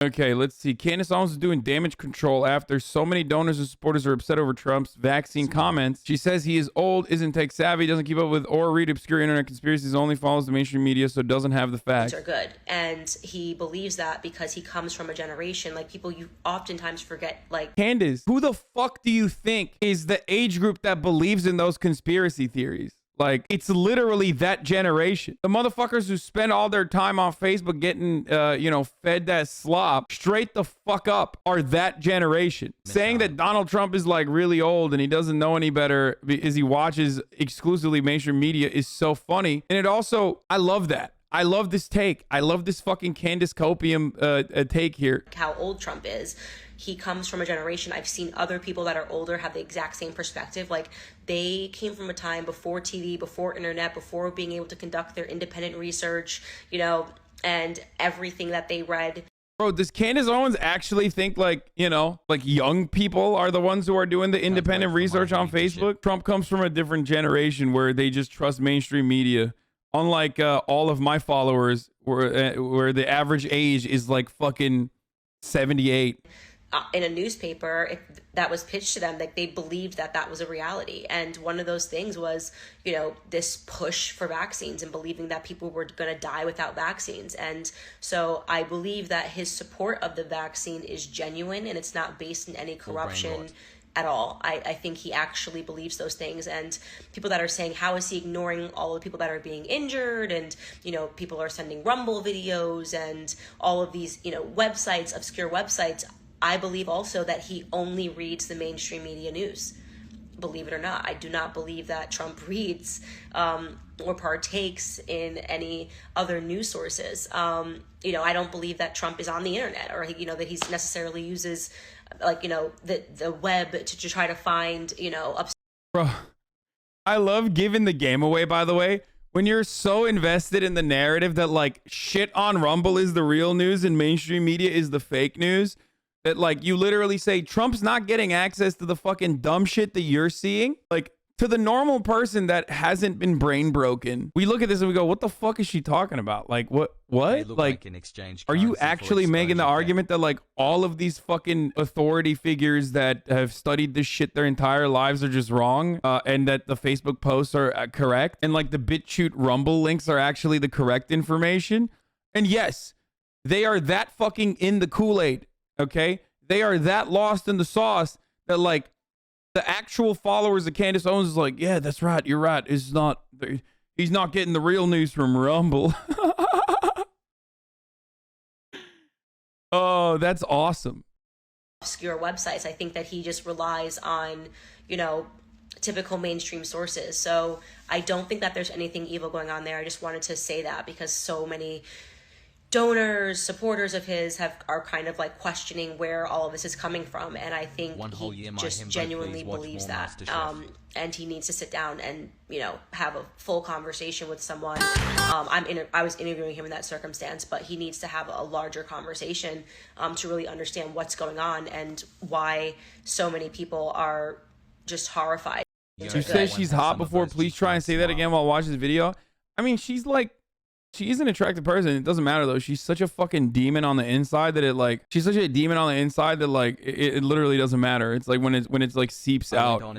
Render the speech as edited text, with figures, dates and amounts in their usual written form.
Okay, let's see. Candace Owens is doing damage control after so many donors and supporters are upset over Trump's vaccine comments. She says he is old, isn't tech savvy, doesn't keep up with or read obscure internet conspiracies, only follows the mainstream media, so doesn't have the facts. Are good, and he believes that because he comes from a generation like people you oftentimes forget. Like Candace, who the fuck do you think is the age group that believes in those conspiracy theories? Like, it's literally that generation. The motherfuckers who spend all their time on Facebook getting, fed that slop straight the fuck up are that generation. Saying that Donald Trump is like really old and he doesn't know any better because he watches exclusively mainstream media is so funny. And it also, I love that. I love this take. I love this fucking Candace Copium take here. How old Trump is. He comes from a generation. I've seen other people that are older have the exact same perspective. Like, they came from a time before TV, before internet, before being able to conduct their independent research, and everything that they read. Bro, does Candace Owens actually think like young people are the ones who are doing the independent research on Facebook? Trump comes from a different generation where they just trust mainstream media. Unlike all of my followers where the average age is like fucking 78. In a newspaper, if that was pitched to them, like they believed that that was a reality. And one of those things was, this push for vaccines and believing that people were going to die without vaccines. And so I believe that his support of the vaccine is genuine and it's not based in any corruption at all. I think he actually believes those things. And people that are saying, how is he ignoring all the people that are being injured? And, people are sending Rumble videos and all of these, websites, obscure websites. I believe also that he only reads the mainstream media news. Believe it or not, I do not believe that Trump reads or partakes in any other news sources. I don't believe that Trump is on the internet or, that he necessarily uses the web to try to find, Bro, I love giving the game away, by the way. When you're so invested in the narrative that like shit on Rumble is the real news and mainstream media is the fake news, that like you literally say Trump's not getting access to the fucking dumb shit that you're seeing. Like, to the normal person that hasn't been brain broken, we look at this and we go, what the fuck is she talking about? Like, what like an exchange are you actually making the argument that like all of these fucking authority figures that have studied this shit their entire lives are just wrong, and that the Facebook posts are correct, and like the BitChute Rumble links are actually the correct information? And yes, they are that fucking in the Kool-Aid. Okay, they are that lost in the sauce that like the actual followers of Candace Owens is like, yeah, that's right, you're right. He's not getting the real news from Rumble. Oh, that's awesome. Obscure websites. I think that he just relies on, typical mainstream sources. So I don't think that there's anything evil going on there. I just wanted to say that because so many donors, supporters of his are kind of like questioning where all of this is coming from. And I think he just genuinely believes that. And he needs to sit down and, have a full conversation with someone. I was interviewing him in that circumstance, but he needs to have a larger conversation to really understand what's going on and why so many people are just horrified. You say she's hot before. Please try and say that again while I watch this video. I mean, she is an attractive person. It doesn't matter though. She's such a fucking demon on the inside that she's such a demon on the inside that it literally doesn't matter. It's like when it's like seeps out,